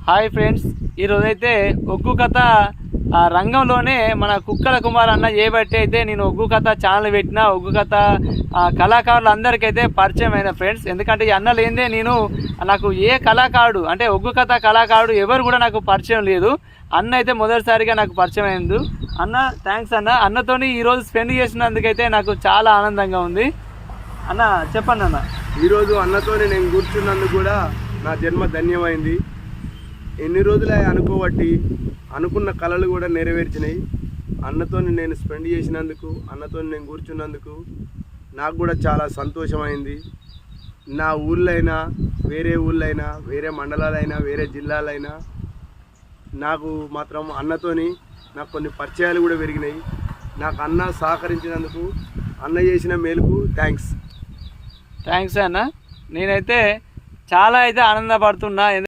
Hi friends, ఈరోజైతే ఒగ్గు కథ రంగంలోనే మన కుక్కల కుమార్ అన్న చేయబట్టి అయితే నేను ఒగ్గు కథ ఛానల్ పెట్టిన. ఒగ్గు కథ కళాకారులు అందరికైతే పరిచయం అయిన ఫ్రెండ్స్. ఎందుకంటే ఈ అన్న లేదే నేను నాకు ఏ కళాకారుడు అంటే ఒగ్గు కథ కళాకారుడు ఎవరు కూడా నాకు పరిచయం లేదు. అన్న అయితే మొదటిసారిగా నాకు పరిచయం అయింది. అన్న థ్యాంక్స్ అన్న. అన్నతోని ఈరోజు స్పెండ్ చేసినందుకైతే నాకు చాలా ఆనందంగా ఉంది. అన్న చెప్పండి అన్న. ఈరోజు అన్నతోనే నేను కూర్చున్నందుకు కూడా నా జన్మ ధన్యమైంది. ఎన్ని రోజులే అనుకోబట్టి అనుకున్న కళలు కూడా నెరవేర్చినాయి. అన్నతో నేను స్పెండ్ చేసినందుకు, అన్నతో నేను కూర్చున్నందుకు నాకు కూడా చాలా సంతోషమైంది. నా ఊళ్ళైనా, వేరే ఊళ్ళైనా, వేరే మండలాలైనా, వేరే జిల్లాలైనా నాకు మాత్రం అన్నతోని నాకు కొన్ని పరిచయాలు కూడా పెరిగినాయి. నాకు అన్న సహకరించినందుకు, అన్న చేసిన మేలుకు థ్యాంక్స్ అన్న. నేనైతే చాలా అయితే ఆనందపడుతున్నా.